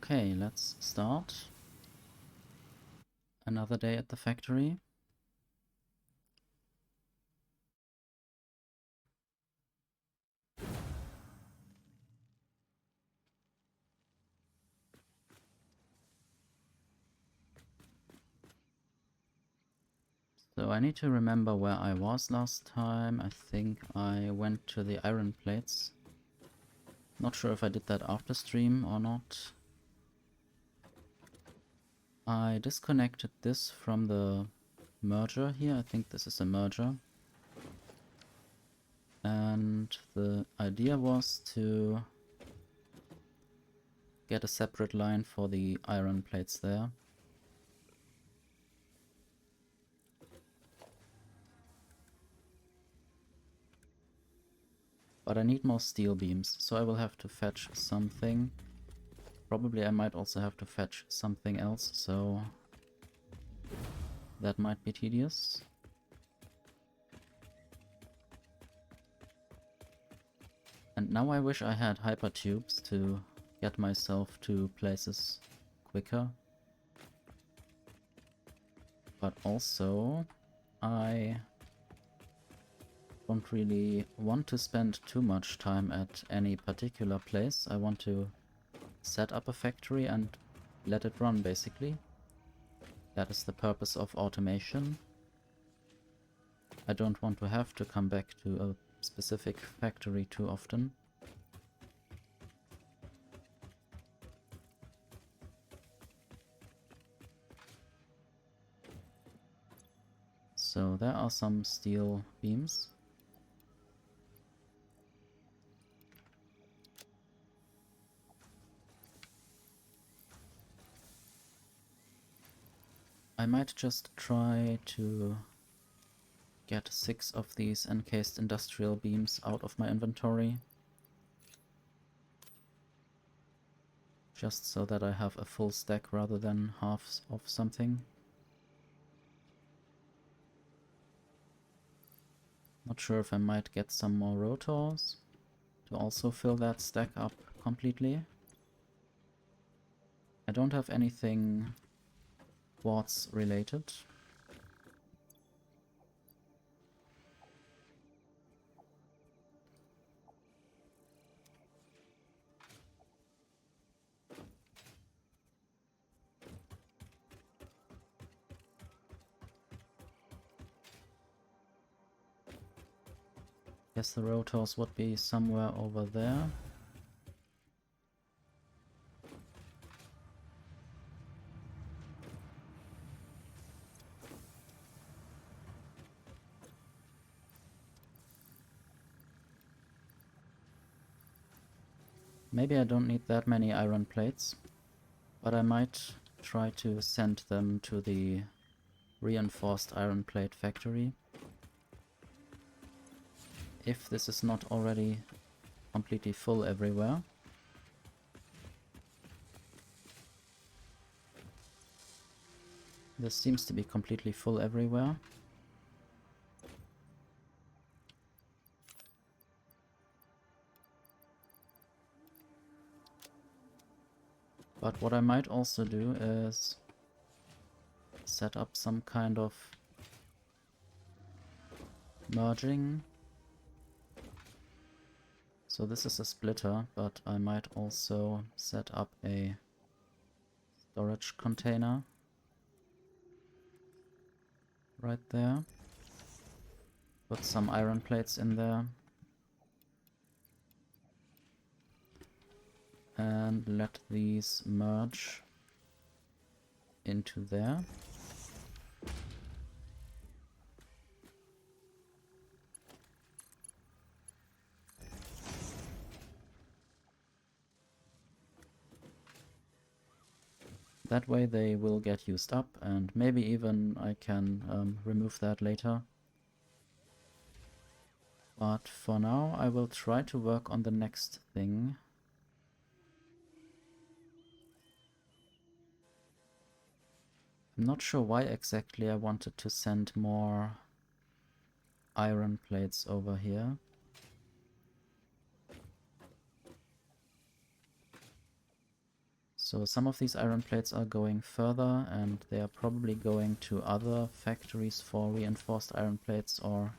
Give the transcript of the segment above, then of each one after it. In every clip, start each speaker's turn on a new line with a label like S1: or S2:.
S1: Okay, let's start. Another day at the factory. So I need to remember where I was last time. I think I went to the iron plates. Not sure if I did that after stream or not. I disconnected this from the merger here. I think this is a merger. And the idea was to get a separate line for the iron plates there. But I need more steel beams, so I will have to fetch something. Probably I might also have to fetch something else, so that might be tedious. And now I wish I had hypertubes to get myself to places quicker. But also, I don't really want to spend too much time at any particular place. I want to set up a factory and let it run, basically. That is the purpose of automation. I don't want to have to come back to a specific factory too often. So there are some steel beams. I might just try to get 6 of these encased industrial beams out of my inventory. Just so that I have a full stack rather than halves of something. Not sure if I might get some more rotors to also fill that stack up completely. I don't have anything quartz related. Guess the rotors would be somewhere over there. Maybe I don't need that many iron plates, but I might try to send them to the reinforced iron plate factory. If this is not already completely full everywhere. This seems to be completely full everywhere. But what I might also do is set up some kind of merging. So this is a splitter, but I might also set up a storage container right there. Put some iron plates in there. And let these merge into there. That way they will get used up, and maybe even I can remove that later. But for now I will try to work on the next thing. I'm not sure why exactly I wanted to send more iron plates over here. So some of these iron plates are going further, and they are probably going to other factories for reinforced iron plates or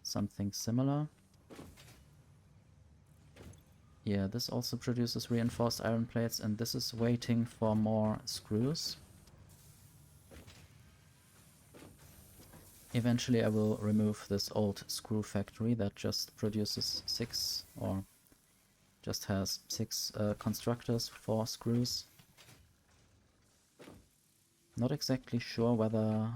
S1: something similar. Yeah, this also produces reinforced iron plates, and this is waiting for more screws. Eventually I will remove this old screw factory that just produces 6, or just has 6 constructors for screws. Not exactly sure whether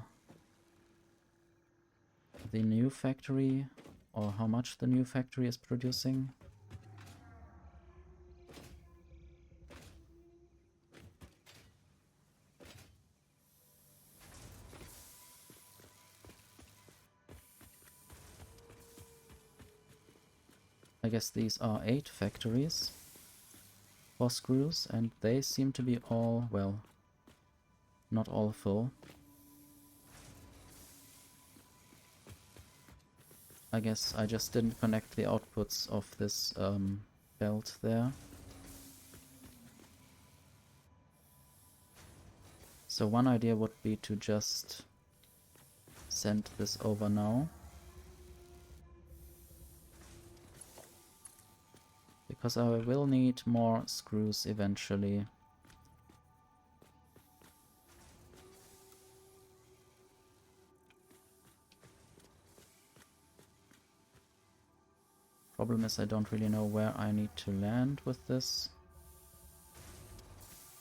S1: the new factory, or how much the new factory is producing. I guess these are 8 factories for screws, and they seem to be all, well, not all full. I guess I just didn't connect the outputs of this belt there. So one idea would be to just send this over now. Because I will need more screws eventually. Problem is I don't really know where I need to land with this.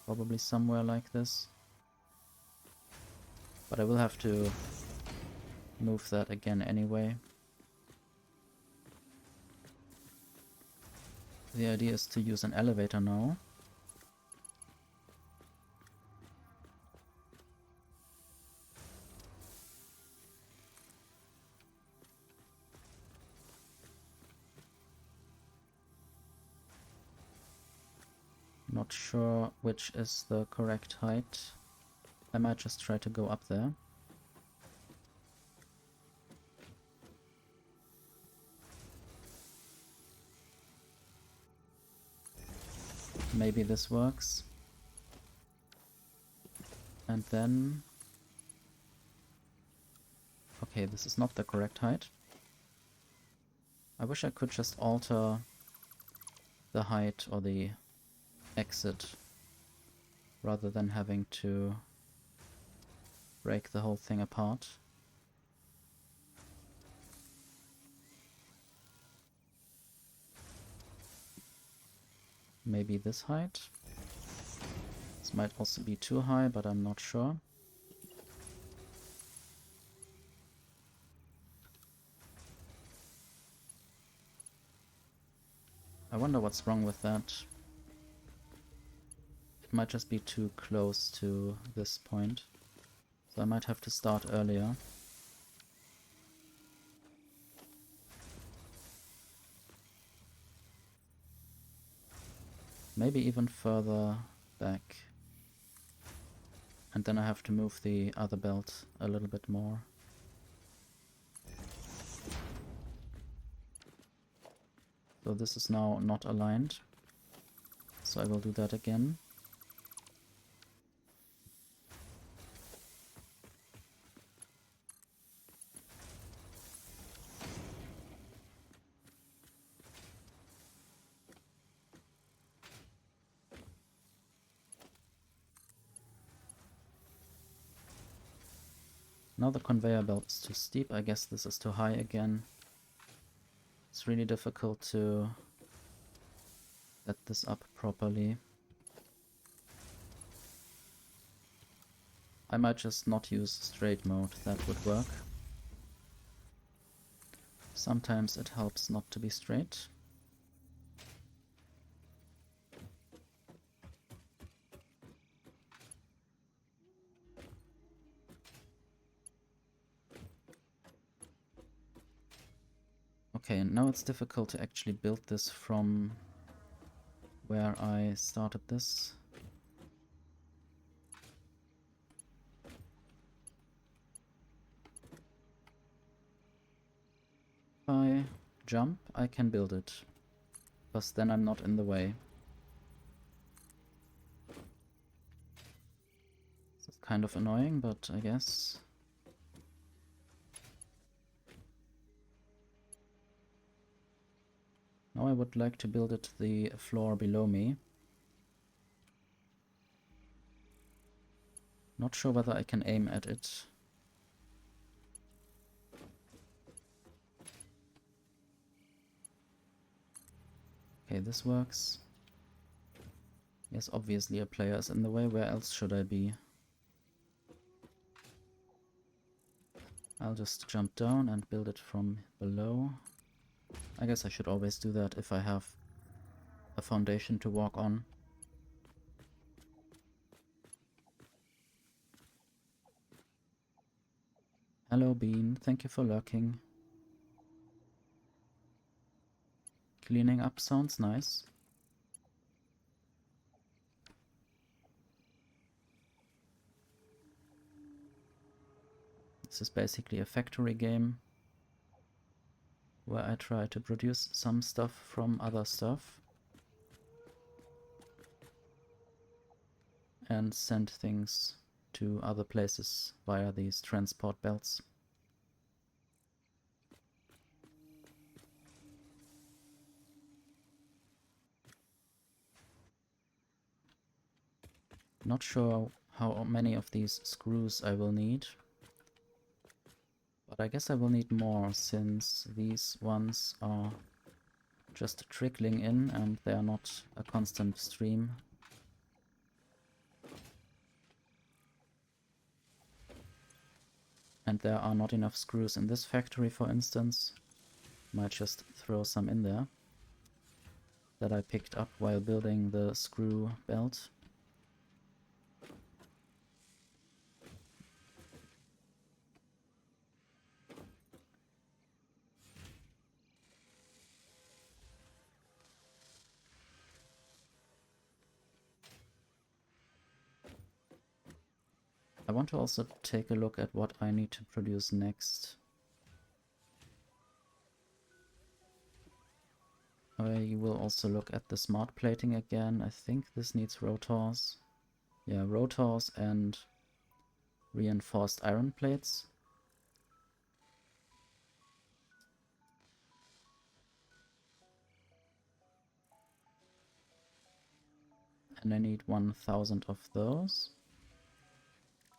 S1: Probably somewhere like this. But I will have to move that again anyway. The idea is to use an elevator now. Not sure which is the correct height. I might just try to go up there. Maybe this works. And then... okay, this is not the correct height. I wish I could just alter the height or the exit rather than having to break the whole thing apart. Maybe this height. This might also be too high, but I'm not sure. I wonder what's wrong with that. It might just be too close to this point. So I might have to start earlier. Maybe even further back. And then I have to move the other belt a little bit more. So this is now not aligned. So I will do that again. Now the conveyor belt is too steep. I guess this is too high again. It's really difficult to set this up properly. I might just not use straight mode, that would work. Sometimes it helps not to be straight. Okay, now it's difficult to actually build this from where I started this. If I jump, I can build it, because then I'm not in the way. kind of annoying, but I guess. Now I would like to build it the floor below me. Not sure whether I can aim at it. Okay, this works. Yes, obviously a player is in the way. Where else should I be? I'll just jump down and build it from below. I guess I should always do that if I have a foundation to walk on. Hello Bean, thank you for lurking. Cleaning up sounds nice. This is basically a factory game where I try to produce some stuff from other stuff and send things to other places via these transport belts. Not sure how many of these screws I will need, but I guess I will need more since these ones are just trickling in and they are not a constant stream. And there are not enough screws in this factory, for instance. Might just throw some in there that I picked up while building the screw belt. I want to also take a look at what I need to produce next. I will also look at the smart plating again. I think this needs rotors. Yeah, rotors and reinforced iron plates. And I need 1000 of those.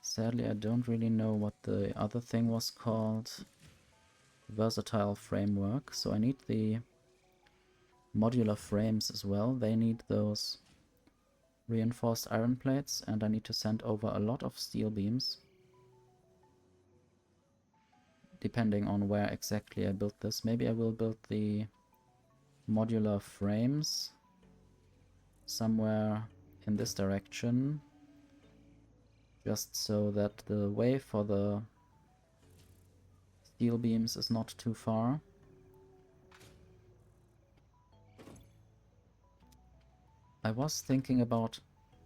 S1: Sadly, I don't really know what the other thing was called. Versatile framework. So I need the modular frames as well. They need those reinforced iron plates, and I need to send over a lot of steel beams. Depending on where exactly I build this. Maybe I will build the modular frames somewhere in this direction, just so that the way for the steel beams is not too far. I was thinking about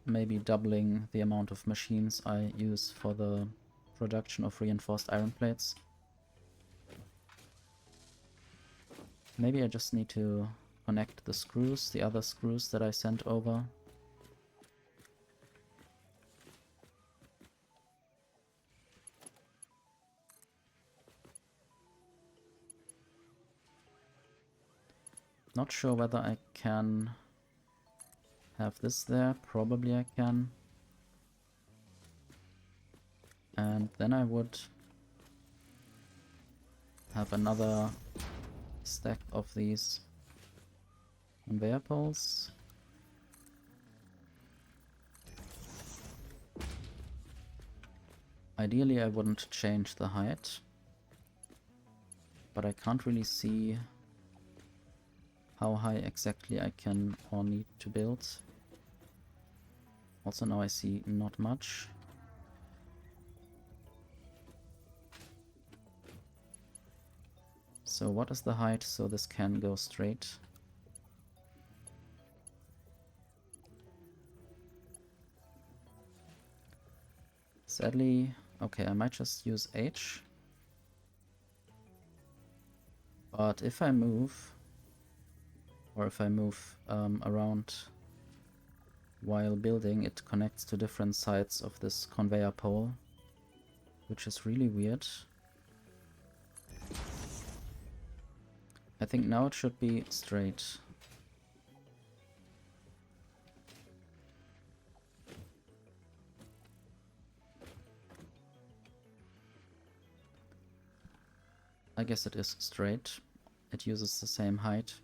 S1: maybe doubling the amount of machines I use for the production of reinforced iron plates. Maybe I just need to connect the screws, the other screws that I sent over. Not sure whether I can have this there. Probably I can. And then I would have another stack of these conveyor poles. Ideally I wouldn't change the height, but I can't really see how high exactly I can or need to build. Also now I see not much. So what is the height so this can go straight? Sadly, okay, I might just use H. But if I move, or if I move around while building, it connects to different sides of this conveyor pole, which is really weird. I think now it should be straight. I guess it is straight. It uses the same height.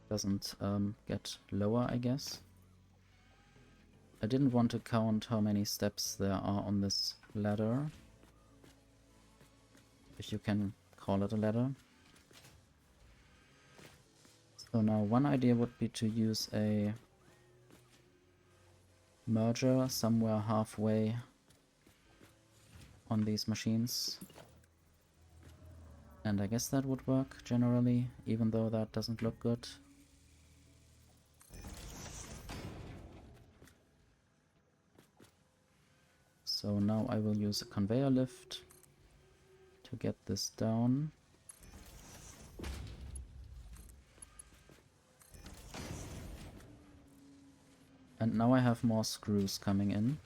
S1: Doesn't get lower, I guess. I didn't want to count how many steps there are on this ladder, if you can call it a ladder. So now one idea would be to use a merger somewhere halfway on these machines. And I guess that would work generally, even though that doesn't look good. So now I will use a conveyor lift to get this down. And now I have more screws coming in.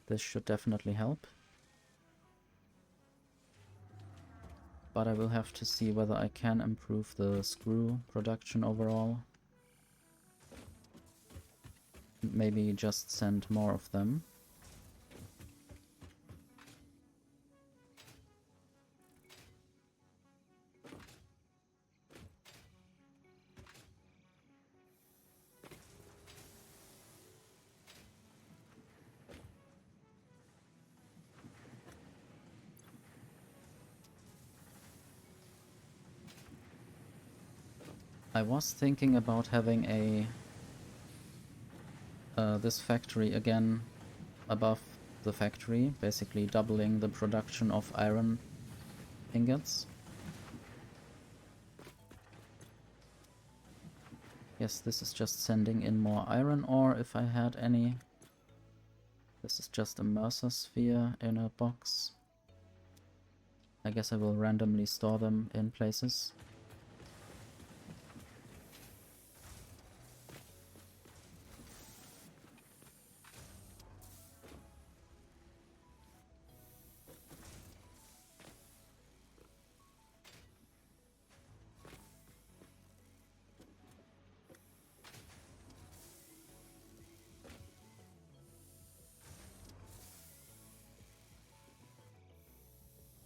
S1: This should definitely help. But I will have to see whether I can improve the screw production overall. Maybe just send more of them. I was thinking about having this factory again above the factory, basically doubling the production of iron ingots. Yes, this is just sending in more iron ore if I had any. This is just a Mercer sphere in a box. I guess I will randomly store them in places.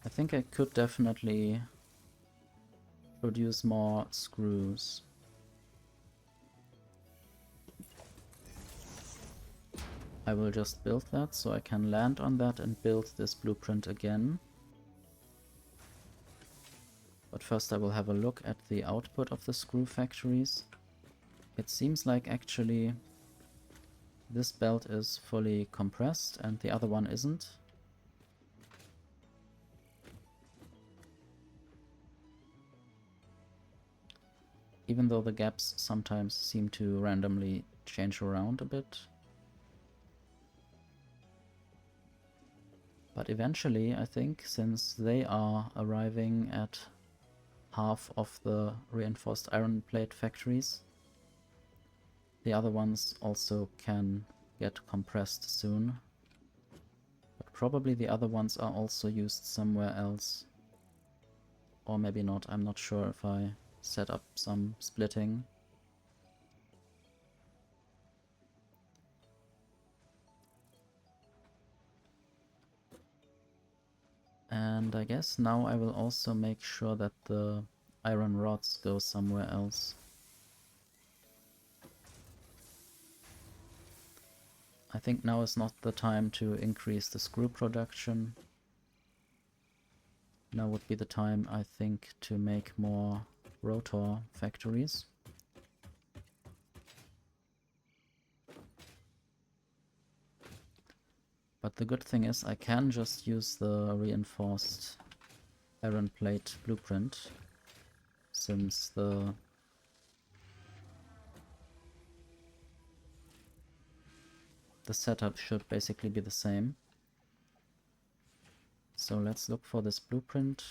S1: I think I could definitely produce more screws. I will just build that so I can land on that and build this blueprint again. But first I will have a look at the output of the screw factories. It seems like actually this belt is fully compressed and the other one isn't. Even though the gaps sometimes seem to randomly change around a bit. But eventually, I think, since they are arriving at half of the reinforced iron plate factories, the other ones also can get compressed soon. But probably the other ones are also used somewhere else. Or maybe not, I'm not sure if I set up some splitting. And I guess now I will also make sure that the iron rods go somewhere else. I think now is not the time to increase the screw production. Now would be the time, I think, to make more rotor factories. But the good thing is I can just use the reinforced iron plate blueprint, since the setup should basically be the same. So let's look for this blueprint.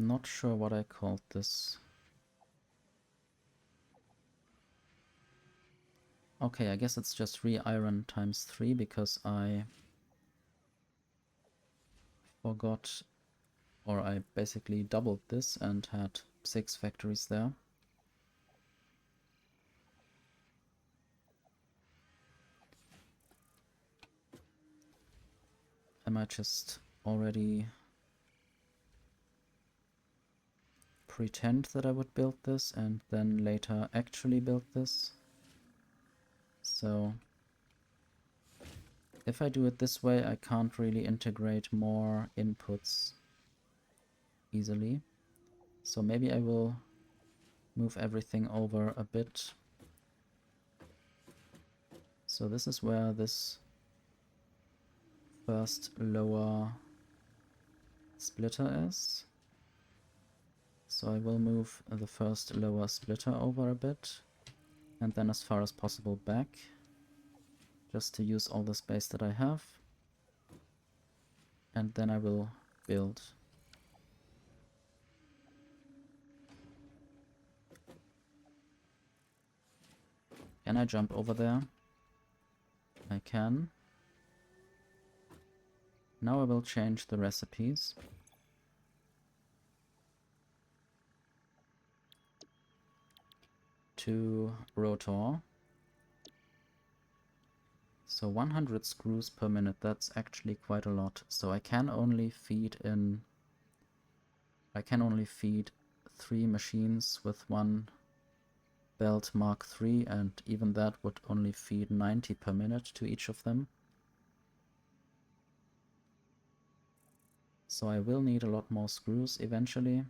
S1: Not sure what I called this. Okay, I guess it's just re-iron times 3 because I forgot, or I basically doubled this and had 6 factories there. I might just already pretend that I would build this and then later actually build this. So if I do it this way, I can't really integrate more inputs easily. So maybe I will move everything over a bit. So this is where this first lower splitter is. So I will move the first lower splitter over a bit and then as far as possible back, just to use all the space that I have. And then I will build. Can I jump over there? I can. Now I will change the recipes. To rotor. So 100 screws per minute, that's actually quite a lot. So I can only feed 3 machines with one belt Mark III, and even that would only feed 90 per minute to each of them. So I will need a lot more screws eventually.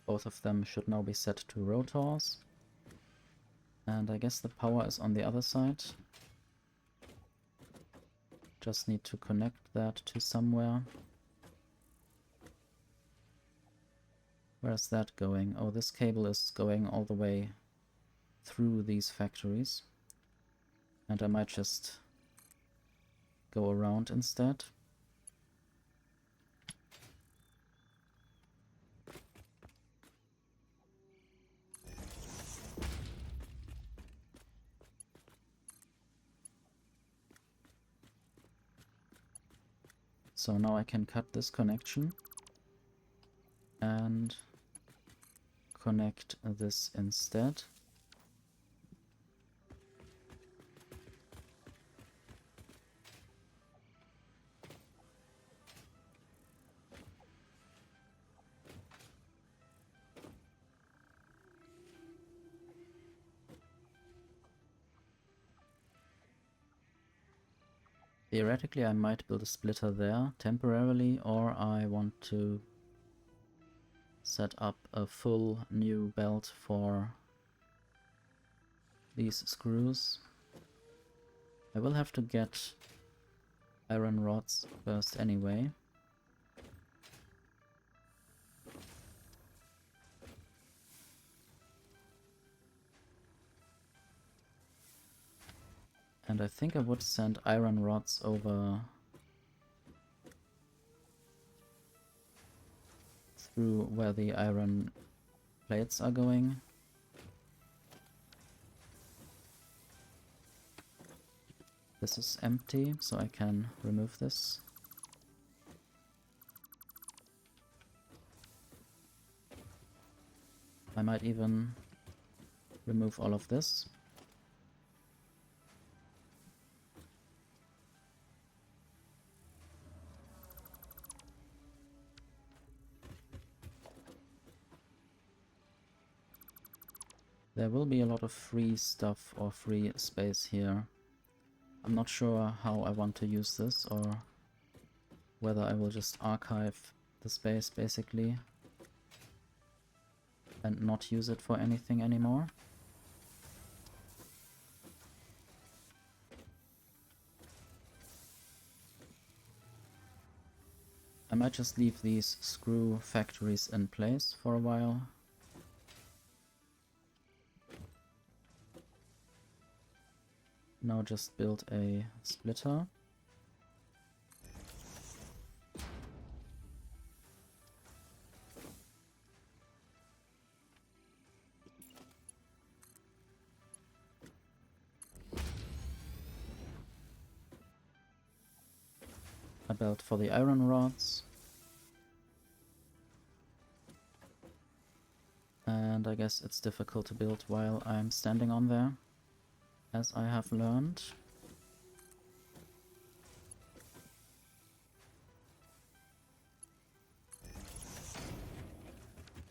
S1: Both of them should now be set to rotors. And I guess the power is on the other side. Just need to connect that to somewhere. Where's that going? Oh, this cable is going all the way through these factories. And I might just go around instead. So now I can cut this connection and connect this instead. Theoretically, I might build a splitter there temporarily, or I want to set up a full new belt for these screws. I will have to get iron rods first anyway. And I think I would send iron rods over through where the iron plates are going. This is empty, so I can remove this. I might even remove all of this. There will be a lot of free stuff or free space here. I'm not sure how I want to use this, or whether I will just archive the space basically and not use it for anything anymore. I might just leave these screw factories in place for a while. Now just build a splitter. A belt for the iron rods. And I guess it's difficult to build while I'm standing on there, as I have learned.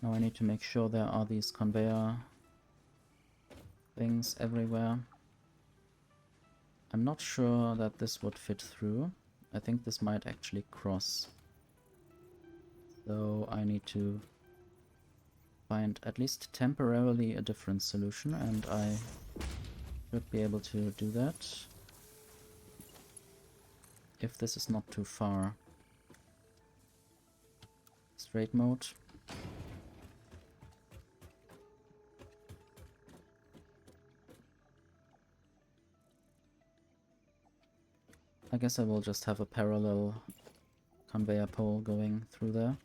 S1: Now I need to make sure there are these conveyor things everywhere. I'm not sure that this would fit through. I think this might actually cross. So I need to find at least temporarily a different solution, and I should be able to do that if this is not too far. Straight mode. I guess I will just have a parallel conveyor pole going through there.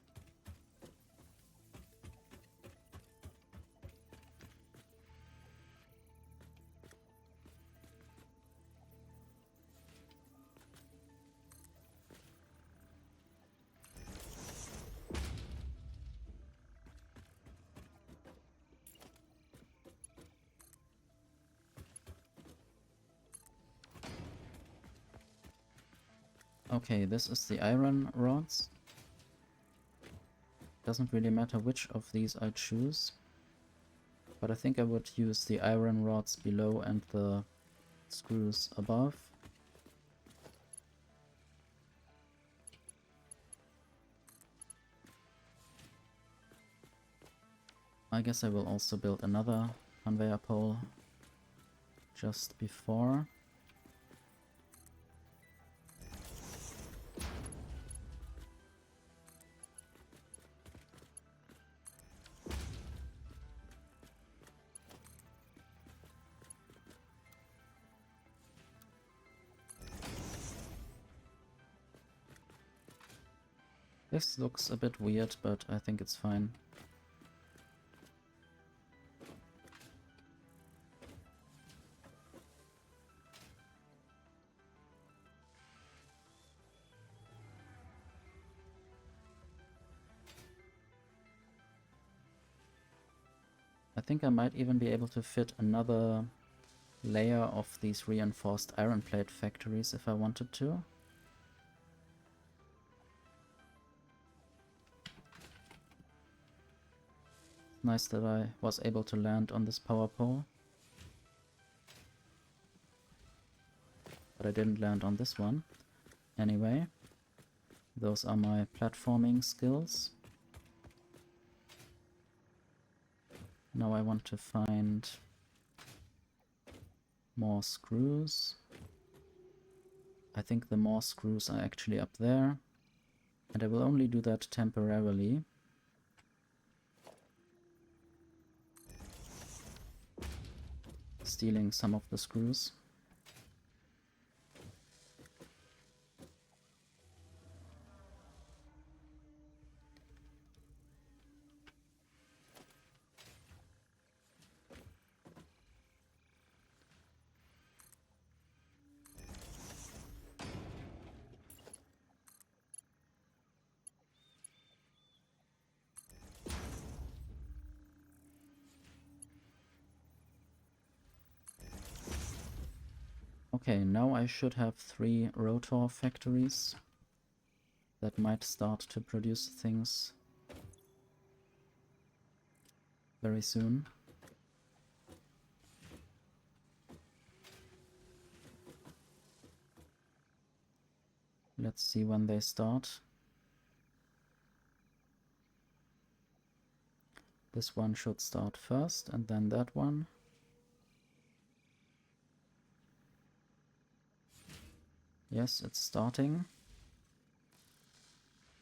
S1: Okay, this is the iron rods. Doesn't really matter which of these I choose, but I think I would use the iron rods below and the screws above. I guess I will also build another conveyor pole just before. This looks a bit weird, but I think it's fine. I think I might even be able to fit another layer of these reinforced iron plate factories if I wanted to. Nice that I was able to land on this power pole. But I didn't land on this one. Anyway, those are my platforming skills. Now I want to find more screws. I think the more screws are actually up there. And I will only do that temporarily. Stealing some of the screws. Okay, now I should have 3 rotor factories that might start to produce things very soon. Let's see when they start. This one should start first, and then that one. Yes, it's starting.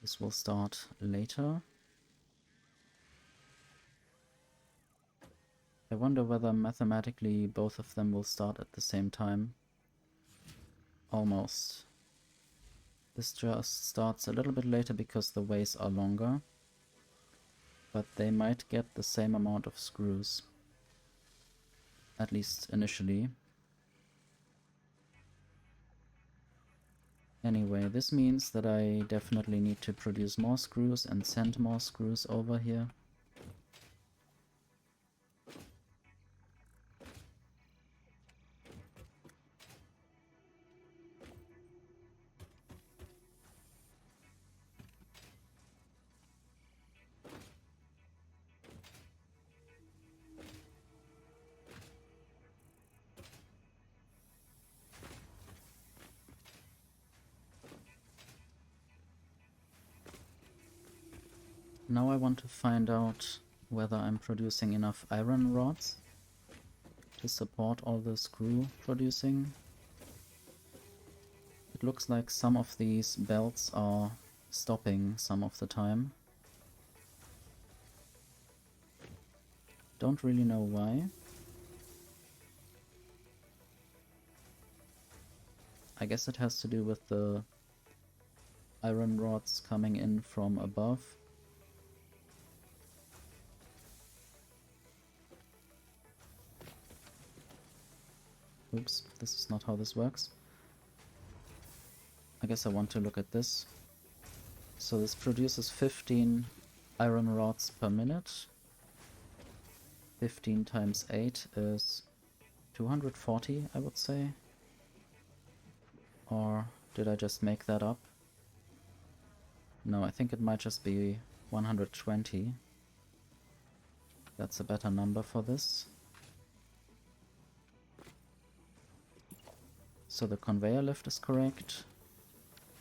S1: This will start later. I wonder whether mathematically both of them will start at the same time. Almost. This just starts a little bit later because the ways are longer. But they might get the same amount of screws. At least initially. Anyway, this means that I definitely need to produce more screws and send more screws over here. Now I want to find out whether I'm producing enough iron rods to support all the screw producing. It looks like some of these belts are stopping some of the time. Don't really know why. I guess it has to do with the iron rods coming in from above. Oops, this is not how this works. I guess I want to look at this. So this produces 15 iron rods per minute. 15 times 8 is 240, I would say. Or did I just make that up? No, I think it might just be 120. That's a better number for this. So the conveyor lift is correct.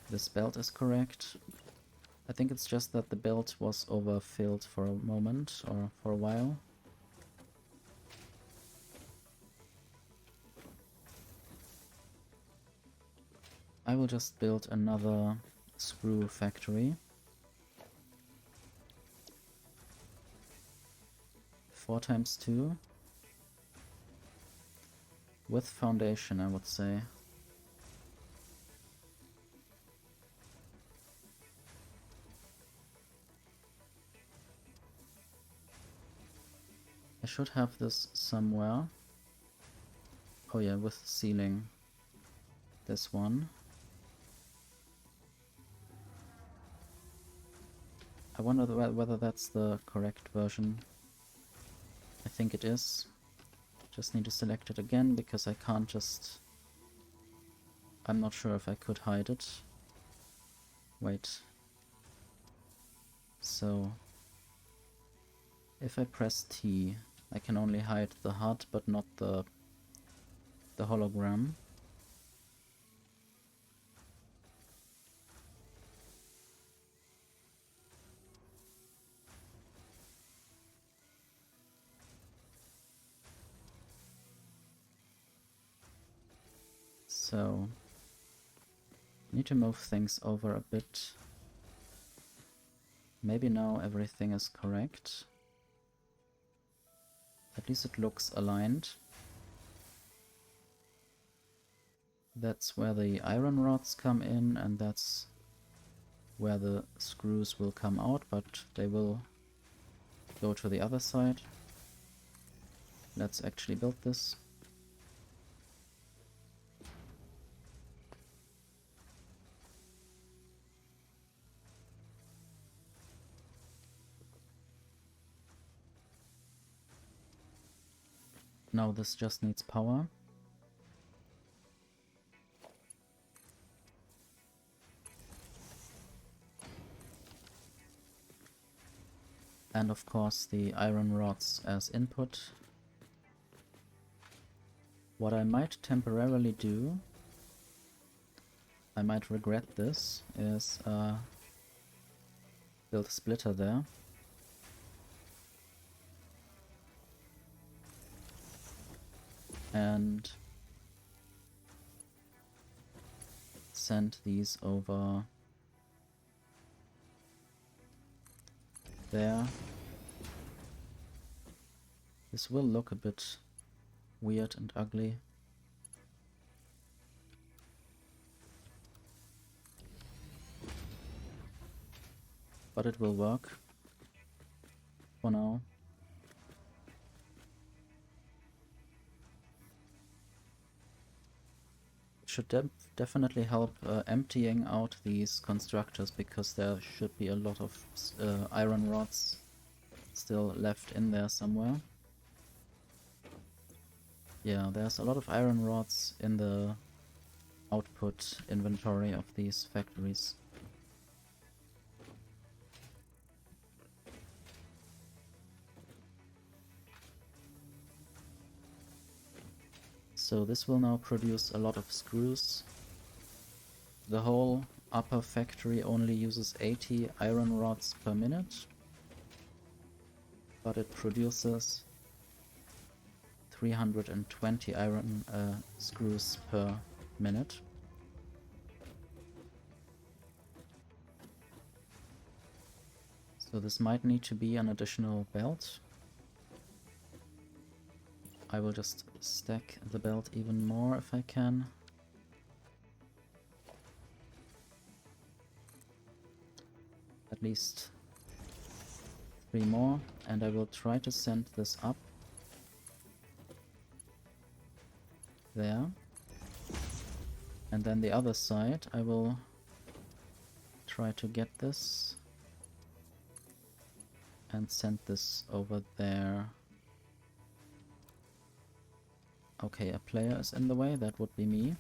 S1: This belt is correct. I think it's just that the belt was overfilled for a moment or for a while. I will just build another screw factory. 4 times 2. With foundation, I would say. I should have this somewhere. Oh yeah, with ceiling. This one. I wonder whether that's the correct version. I think it is. Just need to select it again because I can't just... I'm not sure if I could hide it. Wait. So... if I press T, I can only hide the HUD but not the hologram. So, I need to move things over a bit. Maybe now everything is correct. At least it looks aligned. That's where the iron rods come in, and that's where the screws will come out, but they will go to the other side. Let's actually build this. Now this just needs power. And of course the iron rods as input. What I might temporarily do, I might regret this, is build a splitter there. And send these over there. This will look a bit weird and ugly. but it will work for now. It should definitely help emptying out these constructors, because there should be a lot of iron rods still left in there somewhere. Yeah, there's a lot of iron rods in the output inventory of these factories. So this will now produce a lot of screws. The whole upper factory only uses 80 iron rods per minute, but it produces 320 iron screws per minute. So this might need to be an additional belt. I will just stack the belt even more if I can. At least 3 more, and I will try to send this up there. And then the other side, I will try to get this and send this over there. Okay, a player is in the way, that would be me.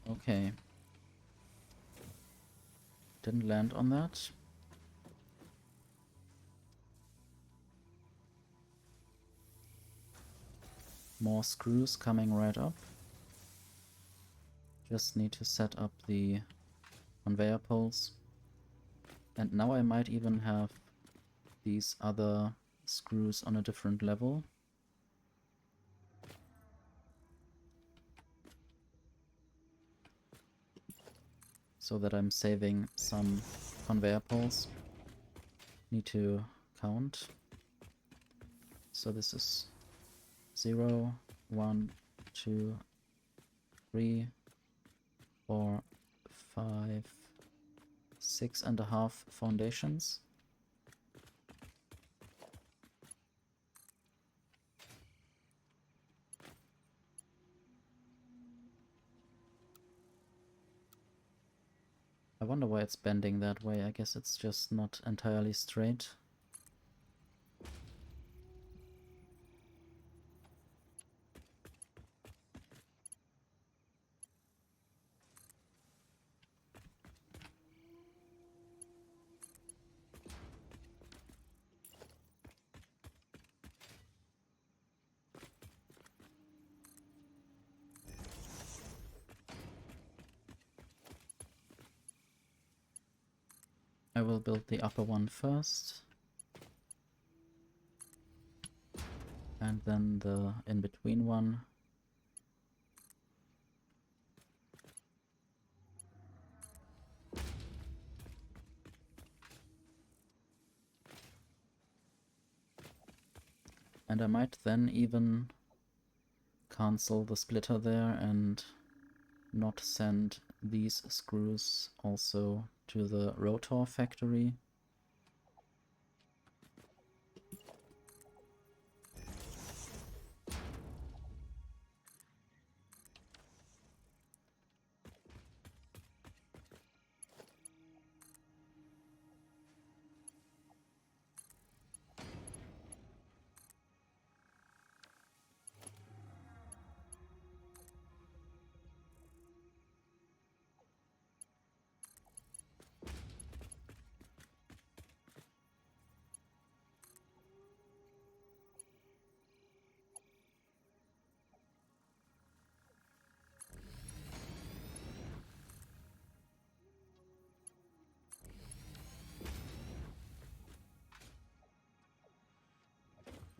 S1: Okay. Didn't land on that. More screws coming right up. Just need to set up the conveyor poles. And now I might even have these other screws on a different level. So that I'm saving some conveyor poles. Need to count. So this is 0, 1, 2, 3, 4, 5, 6.5 foundations. I wonder why it's bending that way. I guess it's just not entirely straight. I will build the upper one first. And then the in-between one. And I might then even cancel the splitter there and not send these screws also to the rotor factory.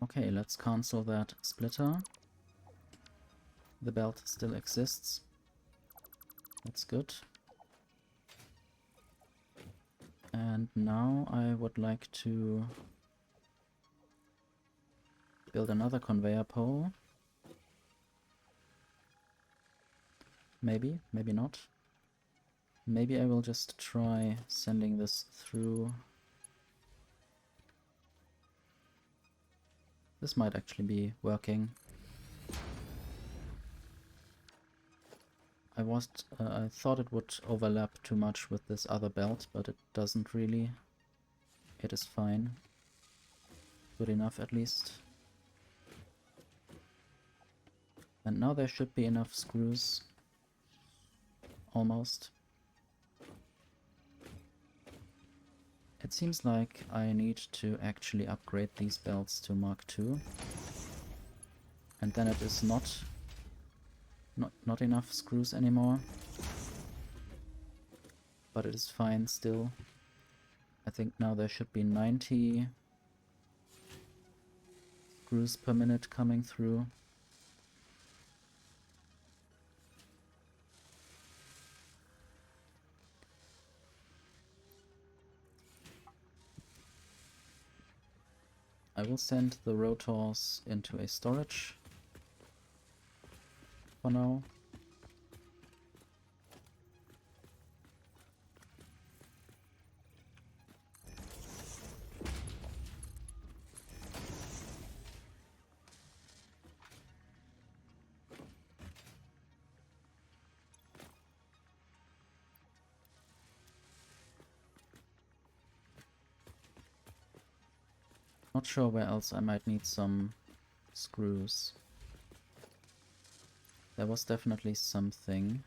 S1: Okay, let's cancel that splitter. The belt still exists. That's good. And now I would like to build another conveyor pole. Maybe, maybe not. Maybe I will just try sending this through. This might actually be working. I thought it would overlap too much with this other belt, but it doesn't really. It is fine. Good enough at least. And now there should be enough screws. Almost. It seems like I need to actually upgrade these belts to Mark II. And then it is not enough screws anymore. But it is fine still. I think now there should be 90 screws per minute coming through. I will send the rotors into a storage for now. Not sure where else I might need some screws. There was definitely something.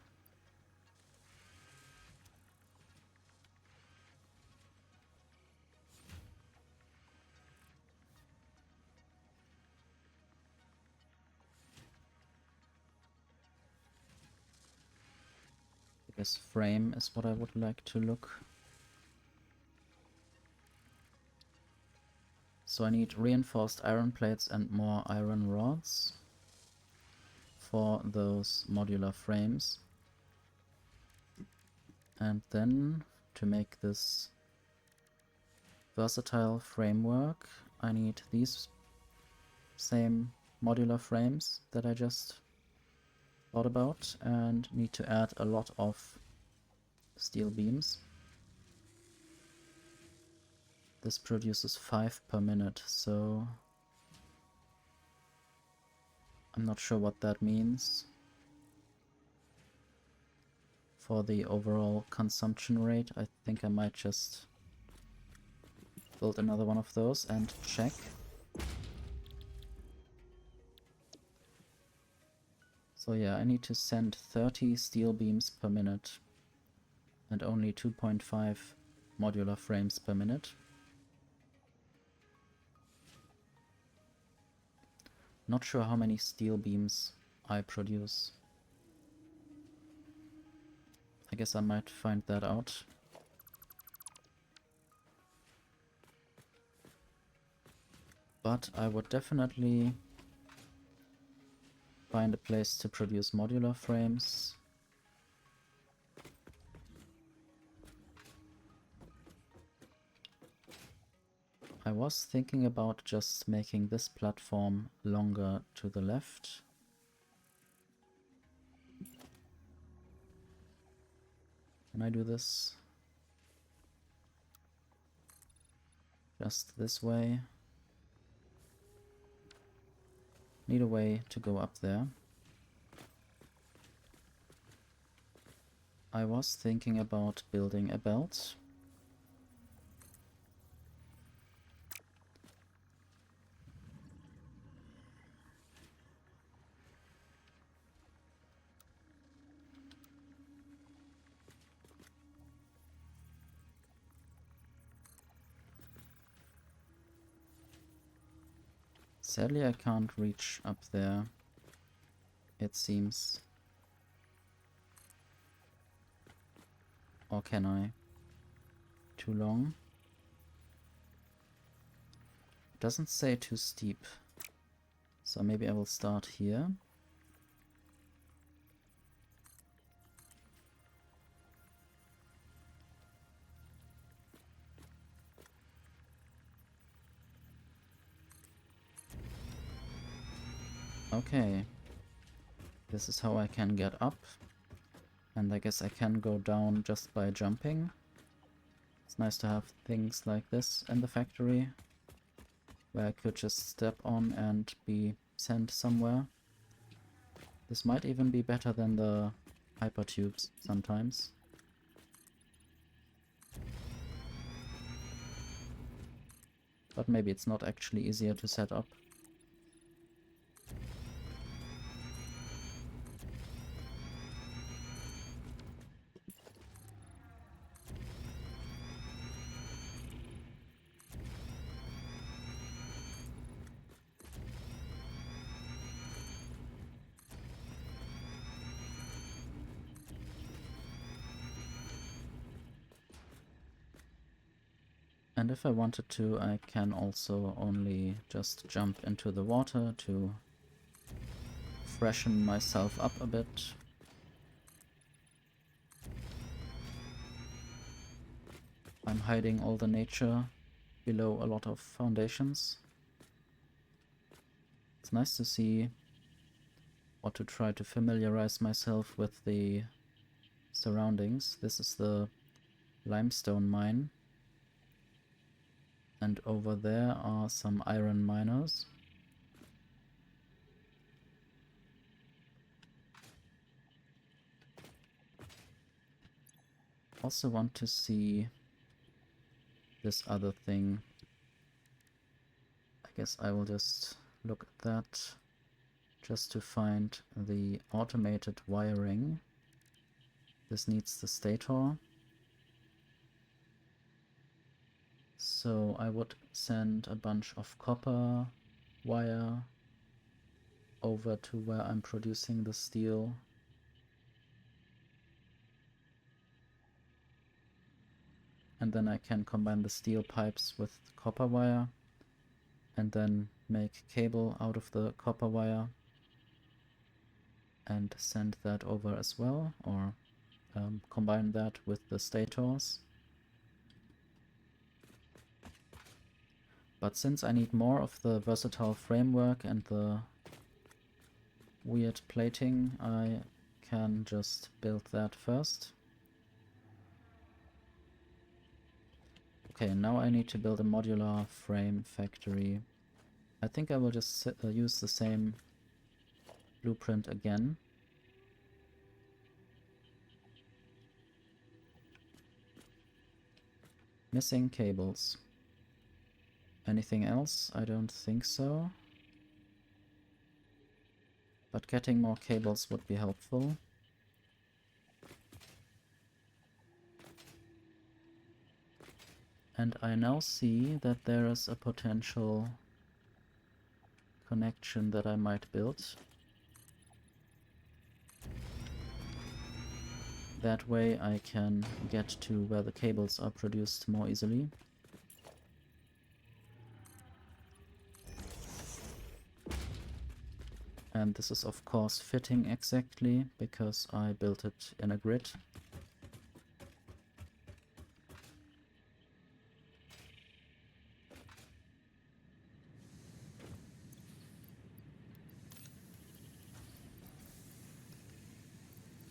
S1: I guess frame is what I would like to look. So I need reinforced iron plates and more iron rods for those modular frames. And then to make this versatile framework, I need these same modular frames that I just thought about, and need to add a lot of steel beams. This produces 5 per minute, so I'm not sure what that means for the overall consumption rate. I think I might just build another one of those and check. So yeah, I need to send 30 steel beams per minute and only 2.5 modular frames per minute. Not sure how many steel beams I produce. I guess I might find that out. But I would definitely find a place to produce modular frames. I was thinking about just making this platform longer to the left. Can I do this? Just this way. Need a way to go up there. I was thinking about building a belt. Sadly, I can't reach up there, it seems. Or can I? Too long? Doesn't say too steep. So maybe I will start here. Okay. This is how I can get up. And I guess I can go down just by jumping. It's nice to have things like this in the factory, where I could just step on and be sent somewhere. This might even be better than the hypertubes sometimes. But maybe it's not actually easier to set up. And if I wanted to, I can also only just jump into the water to freshen myself up a bit. I'm hiding all the nature below a lot of foundations. It's nice to see, or to try to familiarize myself with the surroundings. This is the limestone mine. And over there are some iron miners. Also want to see this other thing. I guess I will just look at that just to find the automated wiring. This needs the stator. So I would send a bunch of copper wire over to where I'm producing the steel. And then I can combine the steel pipes with copper wire and then make cable out of the copper wire and send that over as well, or combine that with the stators. But since I need more of the versatile framework and the weird plating, I can just build that first. Okay, now I need to build a modular frame factory. I think I will just use the same blueprint again. Missing cables. Anything else? I don't think so. But getting more cables would be helpful. And I now see that there is a potential connection that I might build. That way I can get to where the cables are produced more easily. And this is of course fitting exactly because I built it in a grid.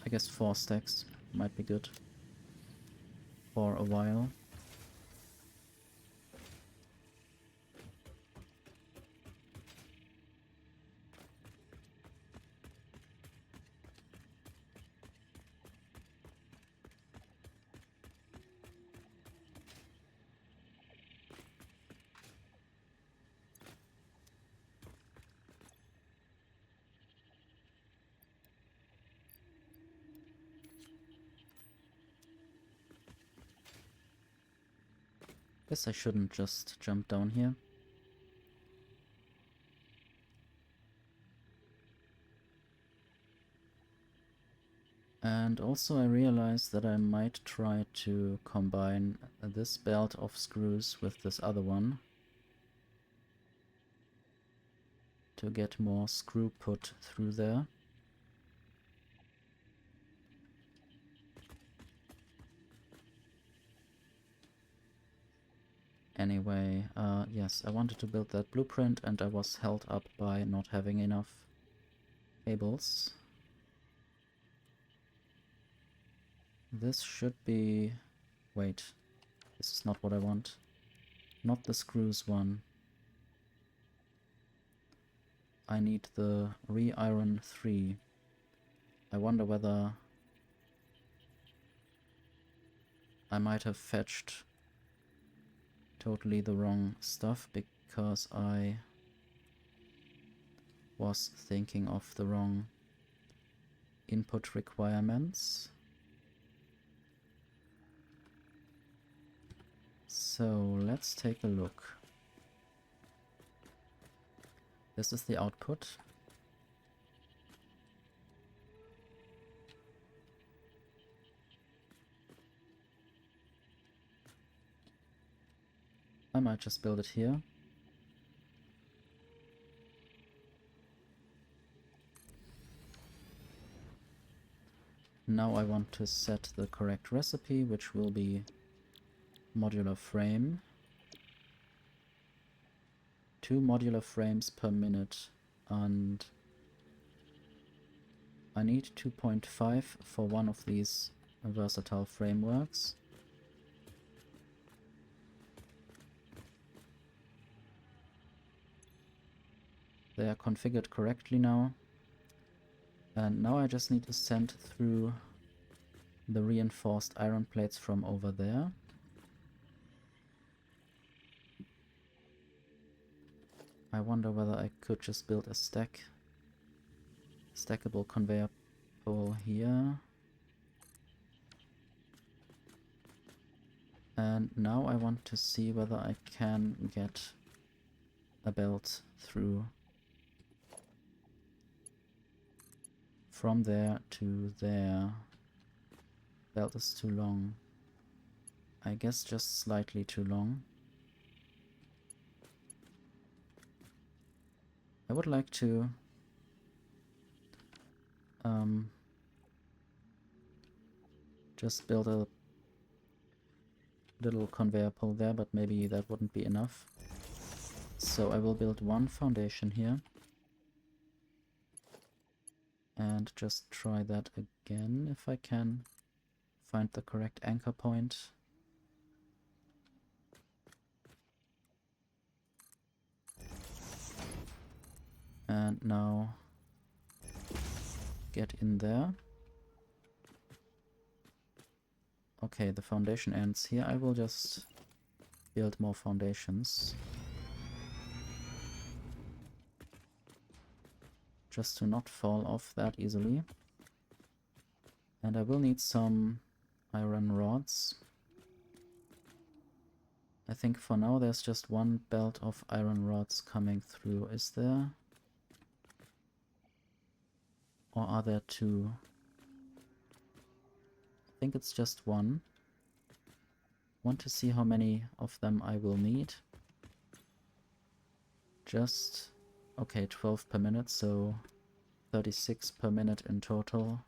S1: I guess 4 stacks might be good for a while. Guess I shouldn't just jump down here. And also I realized that I might try to combine this belt of screws with this other one to get more screw put through there. Anyway, yes, I wanted to build that blueprint and I was held up by not having enough cables. This should be... Wait. This is not what I want. Not the screws one. I need the re-iron 3. I wonder whether I might have fetched totally the wrong stuff because I was thinking of the wrong input requirements. So let's take a look. This is the output. I might just build it here. Now I want to set the correct recipe, which will be modular frame. 2 modular frames per minute, and I need 2.5 for one of these versatile frameworks. They are configured correctly now. And now I just need to send through the reinforced iron plates from over there. I wonder whether I could just build a stackable conveyor pole here. And now I want to see whether I can get a belt through from there to there. Belt is too long. I guess just slightly too long. I would like to just build a little conveyor pole there, but maybe that wouldn't be enough. So I will build one foundation here. And just try that again if I can find the correct anchor point. And now get in there. Okay, the foundation ends here. I will just build more foundations. Just to not fall off that easily. And I will need some iron rods. I think for now there's just one belt of iron rods coming through. Is there? Or are there two? I think it's just one. Want to see how many of them I will need. Just... okay, 12 per minute, so 36 per minute in total.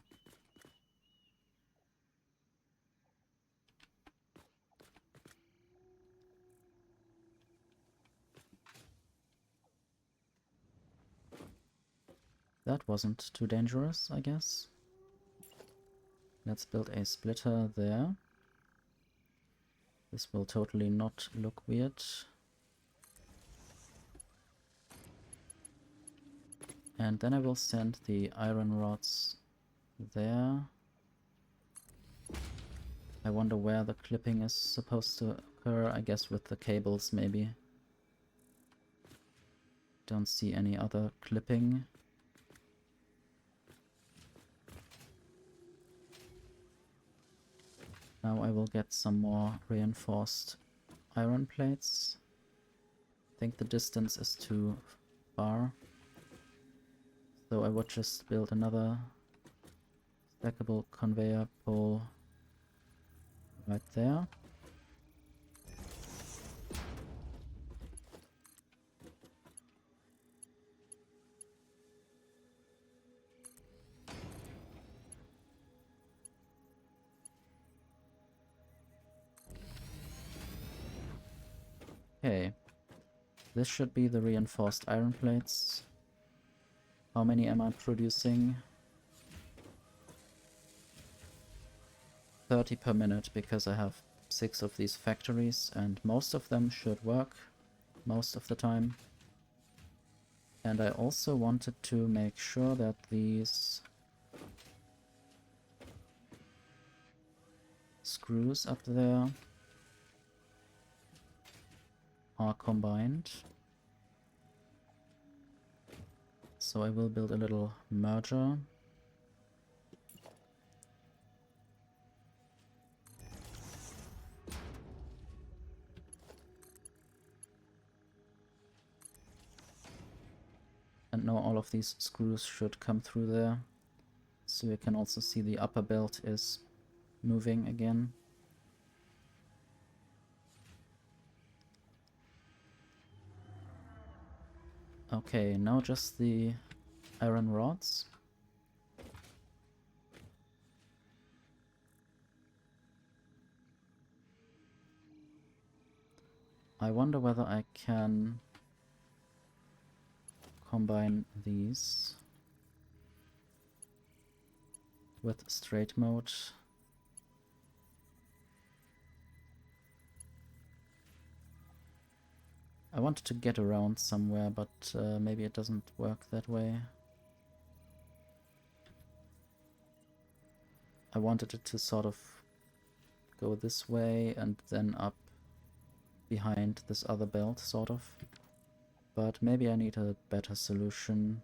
S1: That wasn't too dangerous, I guess. Let's build a splitter there. This will totally not look weird. And then I will send the iron rods there. I wonder where the clipping is supposed to occur. I guess with the cables, maybe. Don't see any other clipping. Now I will get some more reinforced iron plates. I think the distance is too far. So I would just build another stackable conveyor pole right there. Okay, this should be the reinforced iron plates. How many am I producing? 30 per minute because I have 6 of these factories and most of them should work most of the time. And I also wanted to make sure that these screws up there are combined. So I will build a little merger. And now all of these screws should come through there. So you can also see the upper belt is moving again. Okay, now just the iron rods. I wonder whether I can combine these with straight mode. I wanted to get around somewhere, but maybe it doesn't work that way. I wanted it to sort of go this way and then up behind this other belt, sort of. But maybe I need a better solution.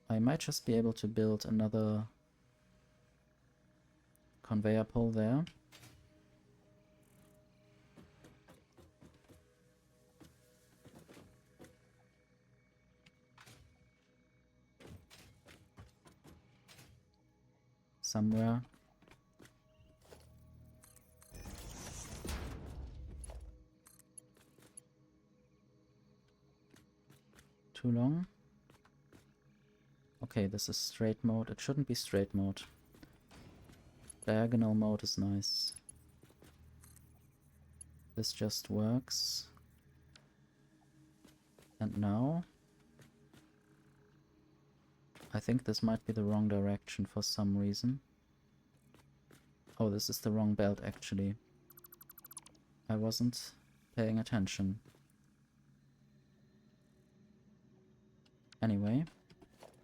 S1: I might just be able to build another conveyor pole there. Somewhere. Too long? Okay, this is straight mode. It shouldn't be straight mode. Diagonal mode is nice. This just works. And now I think this might be the wrong direction for some reason. Oh, this is the wrong belt actually. I wasn't paying attention. Anyway,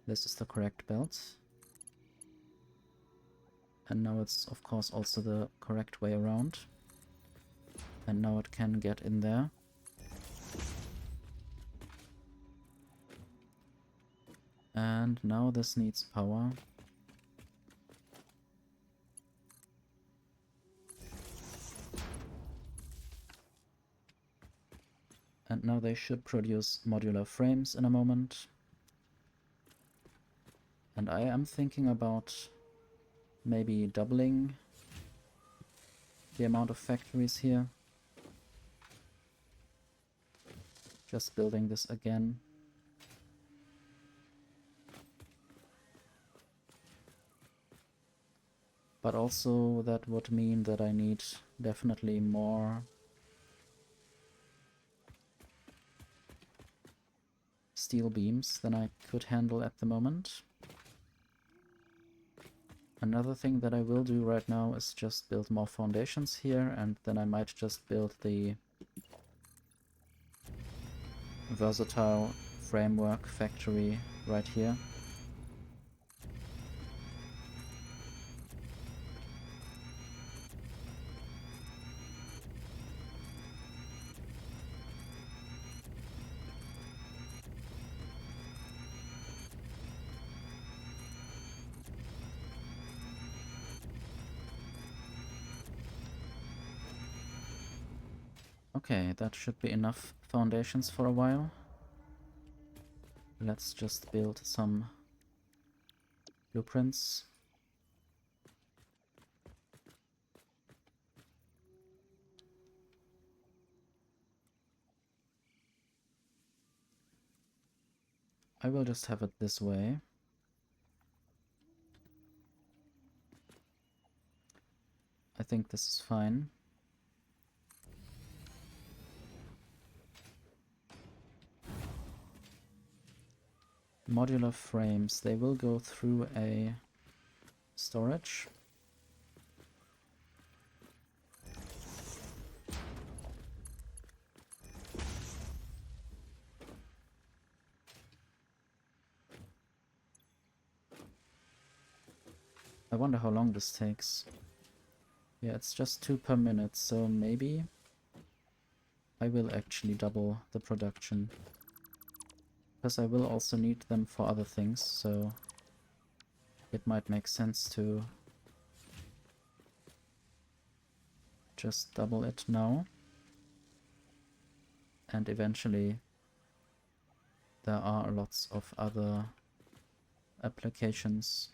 S1: this is the correct belt. And now it's of course also the correct way around. And now it can get in there. And now this needs power. And now they should produce modular frames in a moment. And I am thinking about maybe doubling the amount of factories here. Just building this again. But also that would mean that I need definitely more steel beams than I could handle at the moment. Another thing that I will do right now is just build more foundations here, and then I might just build the versatile framework factory right here. Okay, that should be enough foundations for a while. Let's just build some blueprints. I will just have it this way. I think this is fine. Modular frames, they will go through a storage. I wonder how long this takes. Yeah, it's just 2 per minute, so maybe I will actually double the production. Because I will also need them for other things, so it might make sense to just double it now. And eventually there are lots of other applications.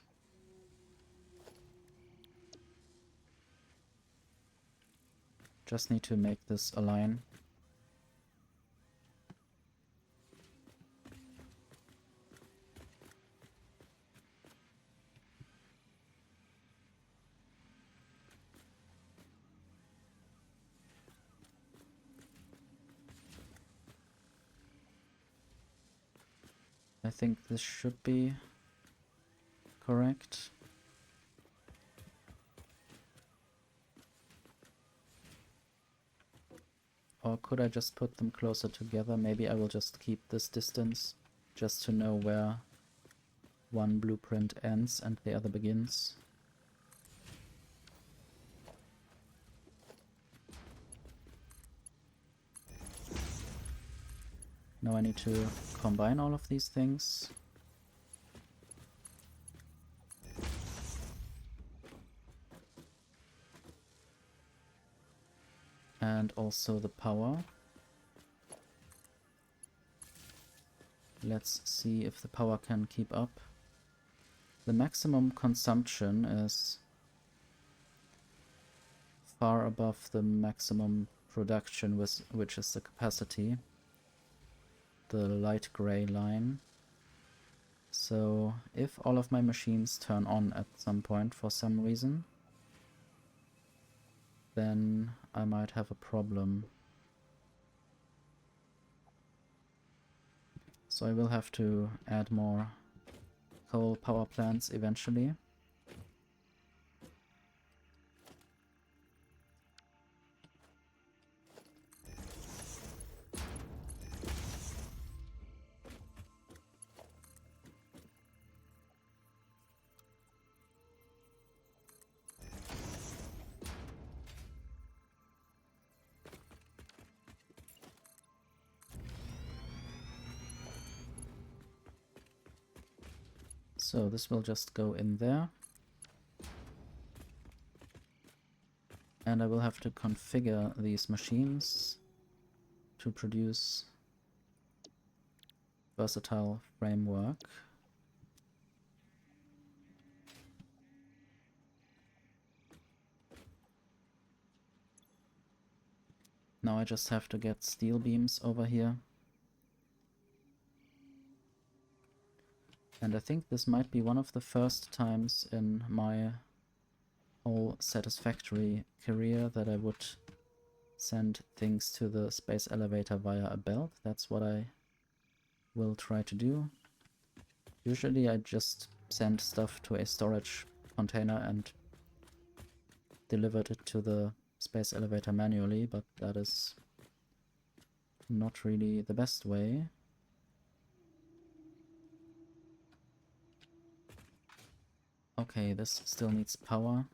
S1: Just need to make this align. I think this should be correct. Or could I just put them closer together? Maybe I will just keep this distance just to know where one blueprint ends and the other begins. Now I need to combine all of these things. And also the power. Let's see if the power can keep up. The maximum consumption is far above the maximum production, which is the capacity. The light gray line. So if all of my machines turn on at some point for some reason, then I might have a problem. So I will have to add more coal power plants eventually. So this will just go in there. And I will have to configure these machines to produce versatile framework. Now I just have to get steel beams over here. And I think this might be one of the first times in my whole Satisfactory career that I would send things to the space elevator via a belt. That's what I will try to do. Usually I just send stuff to a storage container and delivered it to the space elevator manually, but that is not really the best way. Okay, this still needs power.